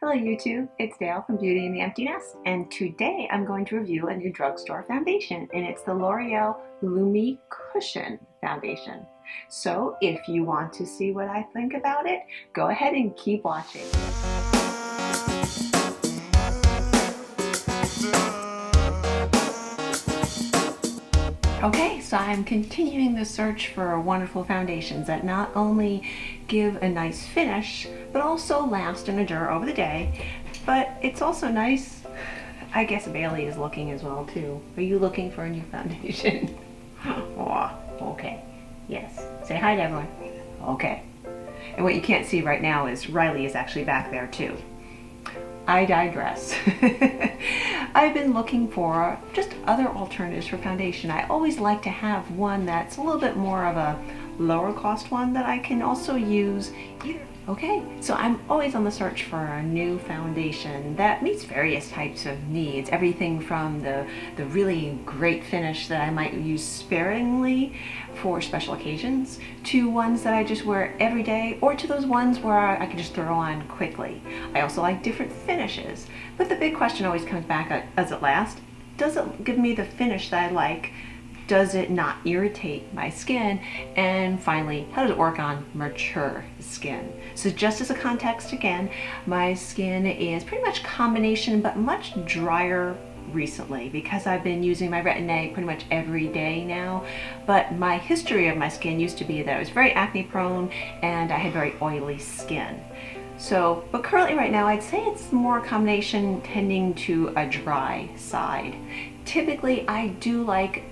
Hello YouTube, it's Dale from Beauty and the Empty Nest, and today I'm going to review a new drugstore foundation, and it's the L'Oreal Lumi Cushion Foundation. So if you want to see what I think about it, go ahead and keep watching. Okay, so I'm continuing the search for wonderful foundations that not only give a nice finish, but also last and endure over the day. But it's also nice. I guess Bailey is looking as well too. Are you looking for a new foundation? Oh, okay. Yes. Say hi to everyone. Okay. And what you can't see right now is Riley is actually back there too. I digress. I've been looking for just other alternatives for foundation. I always like to have one that's a little bit more of a lower cost one that I can also use either. Okay, so I'm always on the search for a new foundation that meets various types of needs. Everything from the really great finish that I might use sparingly for special occasions, to ones that I just wear every day, or to those ones where I can just throw on quickly. I also like different finishes, but the big question always comes back as it lasts, does it give me the finish that I like? Does it not irritate my skin? And finally, how does it work on mature skin? So just as a context again, my skin is pretty much combination, but much drier recently because I've been using my Retin-A pretty much every day now. But my history of my skin used to be that I was very acne prone and I had very oily skin. So, but currently right now I'd say it's more a combination tending to a dry side. Typically I do like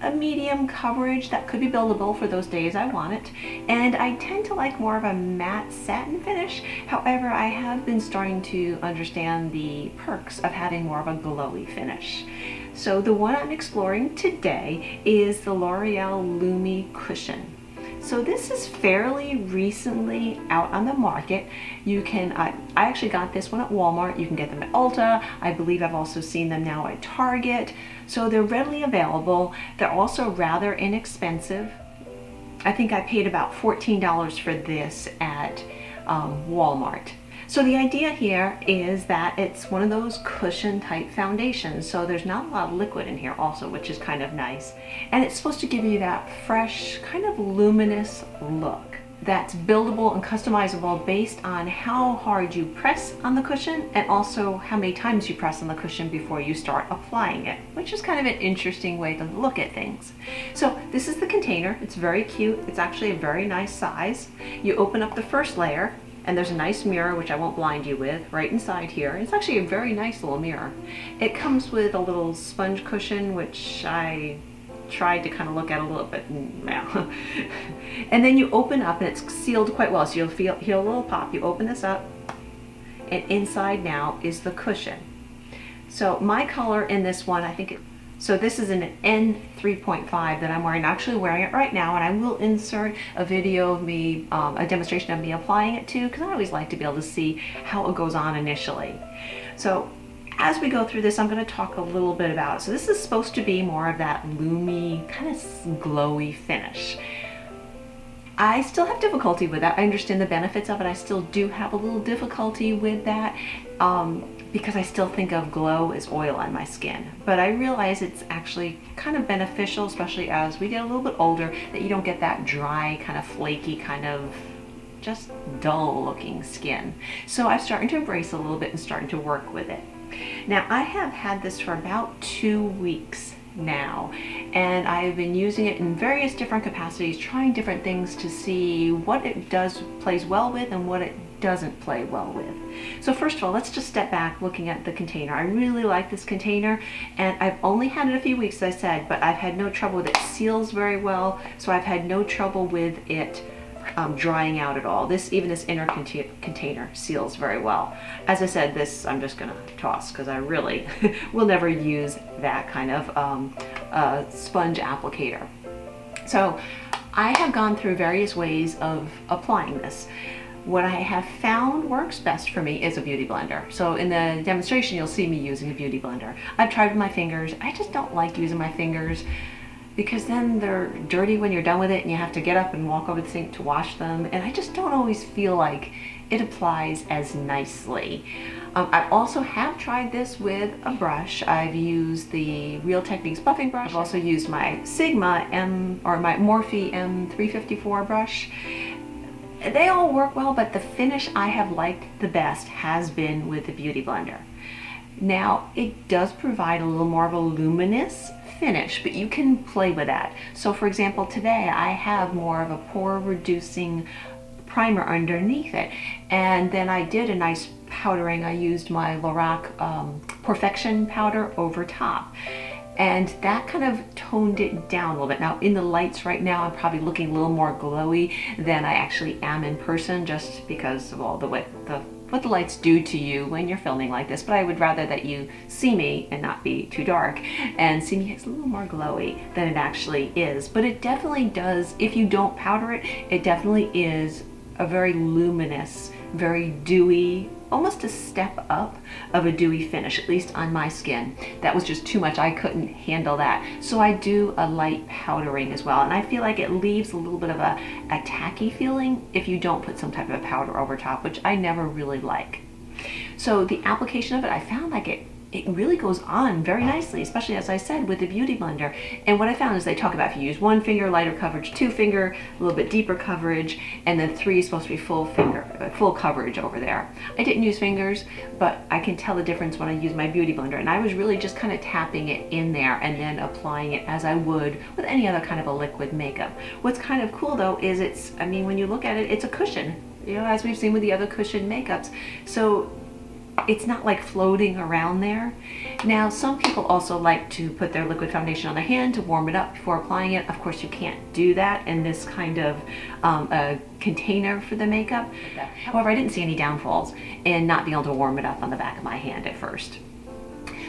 a medium coverage that could be buildable for those days I want it, and I tend to like more of a matte satin finish. However, I have been starting to understand the perks of having more of a glowy finish. So the one I'm exploring today is the L'Oreal Lumi Cushion. So this is fairly recently out on the market. You can, I actually got this one at Walmart. You can get them at Ulta. I believe I've also seen them now at Target. So they're readily available. They're also rather inexpensive. I think I paid about $14 for this at Walmart. So the idea here is that it's one of those cushion type foundations, so there's not a lot of liquid in here also, which is kind of nice. And it's supposed to give you that fresh, kind of luminous look that's buildable and customizable based on how hard you press on the cushion and also how many times you press on the cushion before you start applying it, which is kind of an interesting way to look at things. So this is the container. It's very cute. It's actually a very nice size. You open up the first layer, and there's a nice mirror, which I won't blind you with, right inside here. It's actually a very nice little mirror. It comes with a little sponge cushion, which I tried to kind of look at a little bit now. And then you open up, and it's sealed quite well, so you'll hear a little pop. You open this up, and inside now is the cushion. So my color in this one, I think so this is an N3.5 that I'm wearing, actually wearing it right now, and I will insert a video of me, a demonstration of me applying it too, because I always like to be able to see how it goes on initially. So as we go through this, I'm going to talk a little bit about it. So this is supposed to be more of that loomy, kind of glowy finish. I still have difficulty with that. I understand the benefits of it. I still do have a little difficulty with that because I still think of glow as oil on my skin. But I realize it's actually kind of beneficial, especially as we get a little bit older, that you don't get that dry, kind of flaky, kind of just dull looking skin. So I'm starting to embrace it a little bit and starting to work with it. Now I have had this for about 2 weeks now, and I've been using it in various different capacities, trying different things to see what it plays well with and what it doesn't play well with. So first of all, let's just step back looking at the container. I really like this container, and I've only had it a few weeks, as I said, but I've had no trouble with it. It seals very well, so I've had no trouble with it drying out at all. Even this inner container seals very well. As I said, this I'm just gonna toss because I really will never use that kind of sponge applicator. So I have gone through various ways of applying this. What I have found works best for me is a beauty blender. So in the demonstration, you'll see me using a beauty blender. I've tried with my fingers. I just don't like using my fingers because then they're dirty when you're done with it and you have to get up and walk over the sink to wash them. And I just don't always feel like it applies as nicely. I also have tried this with a brush. I've used the Real Techniques buffing brush. I've also used my Sigma or my Morphe M354 brush. They all work well, but the finish I have liked the best has been with the Beauty Blender. Now, it does provide a little more of a luminous finish, but you can play with that. So for example, today I have more of a pore reducing primer underneath it, and then I did a nice powdering. I used my Lorac Perfection powder over top, and that kind of toned it down a little bit. Now in the lights right now, I'm probably looking a little more glowy than I actually am in person, just because of all what the lights do to you when you're filming like this. But I would rather that you see me and not be too dark, and see me as a little more glowy than it actually is. But it definitely does, if you don't powder it, it definitely is a very luminous, very dewy, almost a step up of a dewy finish, at least on my skin. That was just too much. I couldn't handle that. So I do a light powdering as well, and I feel like it leaves a little bit of a tacky feeling if you don't put some type of powder over top, which I never really like. So the application of it, I found like it really goes on very nicely, especially as I said with the Beauty Blender. And what I found is they talk about if you use 1 finger lighter coverage, 2 finger a little bit deeper coverage, and then 3 is supposed to be full coverage over there. I didn't use fingers, but I can tell the difference when I use my Beauty Blender, and I was really just kind of tapping it in there and then applying it as I would with any other kind of a liquid makeup. What's kind of cool though is I mean, when you look at it, it's a cushion, you know, as we've seen with the other cushion makeups. So it's not like floating around there. Now, some people also like to put their liquid foundation on their hand to warm it up before applying it. Of course, you can't do that in this kind of a container for the makeup. However, I didn't see any downfalls in not being able to warm it up on the back of my hand at first.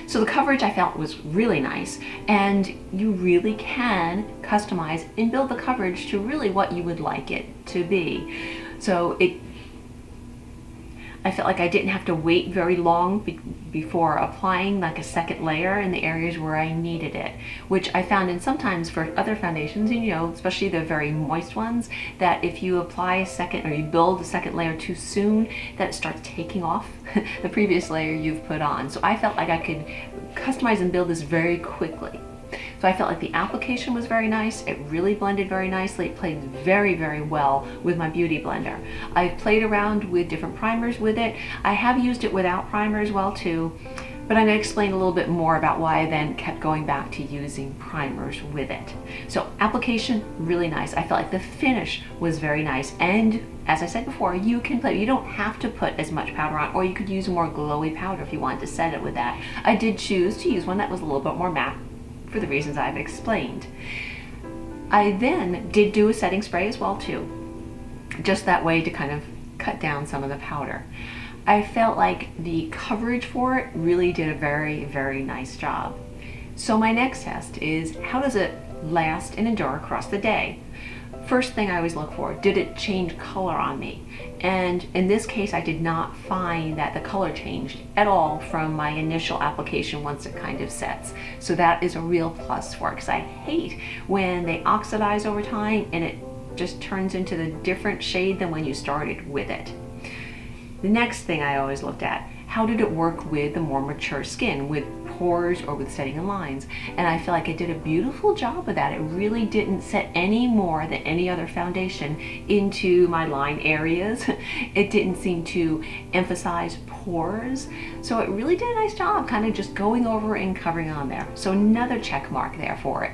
So the coverage I felt was really nice, and you really can customize and build the coverage to really what you would like it to be. So I felt like I didn't have to wait very long before applying like a second layer in the areas where I needed it, which I found in sometimes for other foundations, you know, especially the very moist ones, that if you apply a second or you build a second layer too soon, that it starts taking off the previous layer you've put on. So I felt like I could customize and build this very quickly. So I felt like the application was very nice. It really blended very nicely. It played very, very well with my Beauty Blender. I've played around with different primers with it. I have used it without primer as well too, but I'm going to explain a little bit more about why I then kept going back to using primers with it. So application, really nice. I felt like the finish was very nice, and as I said before, you can play. You don't have to put as much powder on, or you could use a more glowy powder if you wanted to set it with that. I did choose to use one that was a little bit more matte, for the reasons I've explained. I then did do a setting spray as well too, just that way to kind of cut down some of the powder. I felt like the coverage for it really did a very, very nice job. So my next test is, how does it last and endure across the day? First thing I always look for, did it change color on me? And in this case, I did not find that the color changed at all from my initial application once it kind of sets. So that is a real plus for it, because I hate when they oxidize over time and it just turns into the different shade than when you started with it. The next thing I always looked at, how did it work with the more mature skin, with pores or with setting in lines? And I feel like it did a beautiful job of that. It really didn't set any more than any other foundation into my line areas. It didn't seem to emphasize pores. So it really did a nice job kind of just going over and covering on there. So another check mark there for it.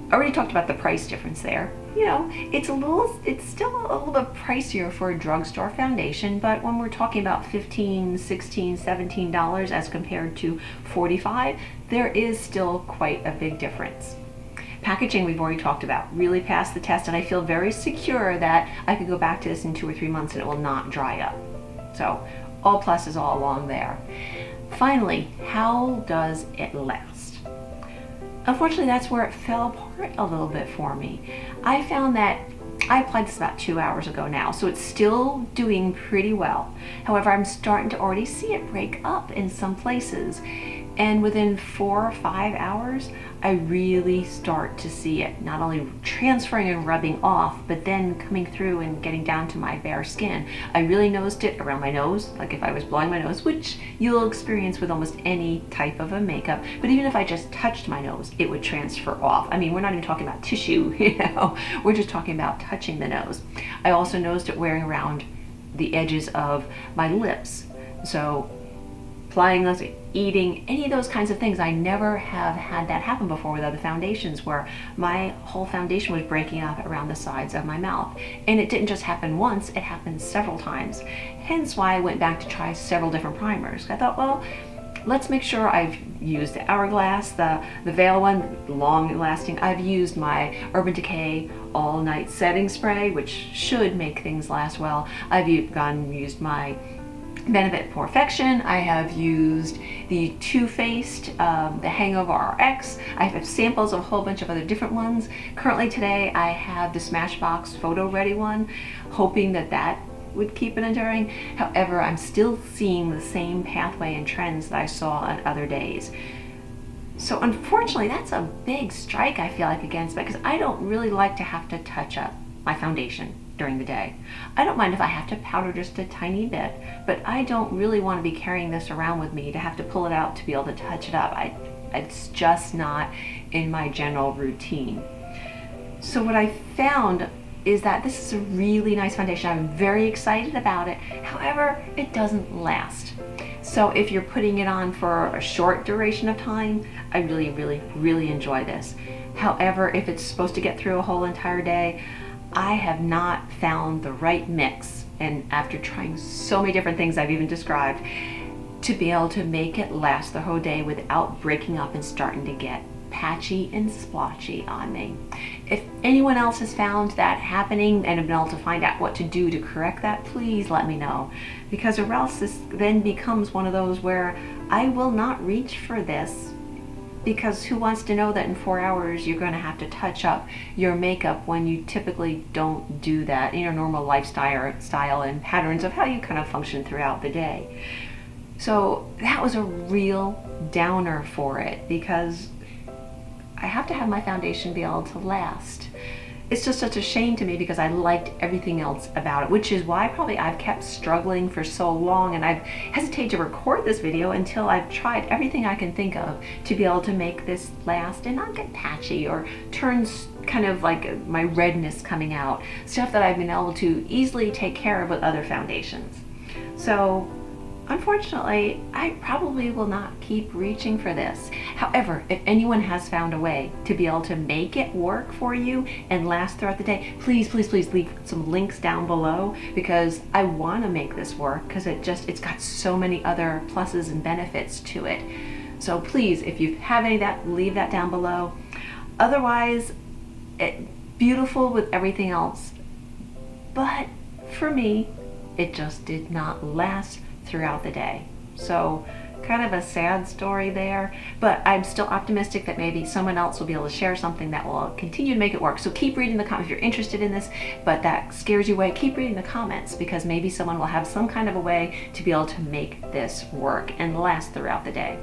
I already talked about the price difference there. You know, it's still a little bit pricier for a drugstore foundation, but when we're talking about $15, $16, $17 as compared to $45, there is still quite a big difference. Packaging we've already talked about, really passed the test, and I feel very secure that I could go back to this in 2 or 3 months and it will not dry up. So all pluses all along there. Finally, how does it last? Unfortunately, that's where it fell apart a little bit for me. I found that I applied this about 2 hours ago now, so it's still doing pretty well. However, I'm starting to already see it break up in some places. And within 4 or 5 hours, I really start to see it not only transferring and rubbing off, but then coming through and getting down to my bare skin. I really noticed it around my nose, like if I was blowing my nose, which you'll experience with almost any type of a makeup. But even if I just touched my nose, it would transfer off. I mean, we're not even talking about tissue, you know, we're just talking about touching the nose. I also noticed it wearing around the edges of my lips. So applying those, eating, any of those kinds of things. I never have had that happen before with other foundations where my whole foundation was breaking up around the sides of my mouth. And it didn't just happen once, it happened several times. Hence why I went back to try several different primers. I thought, well, let's make sure I've used the Hourglass, the Veil one, long lasting. I've used my Urban Decay All Night Setting Spray, which should make things last well. I've used my Benefit Perfection. I have used the Too Faced, the Hangover RX. I have samples of a whole bunch of other different ones. Currently today I have the Smashbox Photo Ready one, hoping that that would keep it enduring. However, I'm still seeing the same pathway and trends that I saw on other days. So unfortunately, that's a big strike I feel like against, because I don't really like to have to touch up my foundation during the day. I don't mind if I have to powder just a tiny bit, but I don't really want to be carrying this around with me to have to pull it out to be able to touch it up. It's just not in my general routine. So what I found is that this is a really nice foundation. I'm very excited about it. However, it doesn't last. So if you're putting it on for a short duration of time, I really enjoy this. However, if it's supposed to get through a whole entire day, I have not found the right mix, and after trying so many different things I've even described, to be able to make it last the whole day without breaking up and starting to get patchy and splotchy on me. If anyone else has found that happening and have been able to find out what to do to correct that, please let me know, because or else this then becomes one of those where I will not reach for this, because who wants to know that in 4 hours you're going to have to touch up your makeup when you typically don't do that in your normal lifestyle and patterns of how you kind of function throughout the day. So that was a real downer for it, because I have to have my foundation be able to last. It's just such a shame to me, because I liked everything else about it, which is why probably I've kept struggling for so long, and I've hesitated to record this video until I've tried everything I can think of to be able to make this last and not get patchy or turns kind of like my redness coming out, stuff that I've been able to easily take care of with other foundations. So unfortunately, I probably will not keep reaching for this. However, if anyone has found a way to be able to make it work for you and last throughout the day, please leave some links down below, because I want to make this work, because it's got so many other pluses and benefits to it. So please, if you have any of that, leave that down below. Otherwise, beautiful with everything else, but for me, it just did not last throughout the day. So kind of a sad story there, but I'm still optimistic that maybe someone else will be able to share something that will continue to make it work. So keep reading the comments if you're interested in this, but that scares you away. Keep reading the comments, because maybe someone will have some kind of a way to be able to make this work and last throughout the day.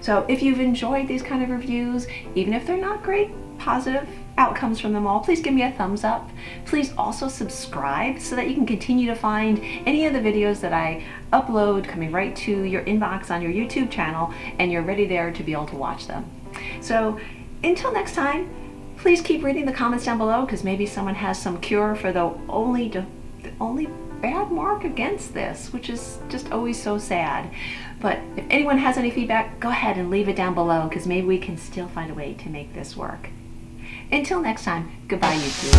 So if you've enjoyed these kind of reviews, even if they're not great, positive outcomes from them all, please give me a thumbs up. Please also subscribe so that you can continue to find any of the videos that I upload coming right to your inbox on your YouTube channel, and you're ready there to be able to watch them. So until next time, please keep reading the comments down below, because maybe someone has some cure for the only bad mark against this, which is just always so sad. But if anyone has any feedback, go ahead and leave it down below, because maybe we can still find a way to make this work. Until next time, goodbye YouTube.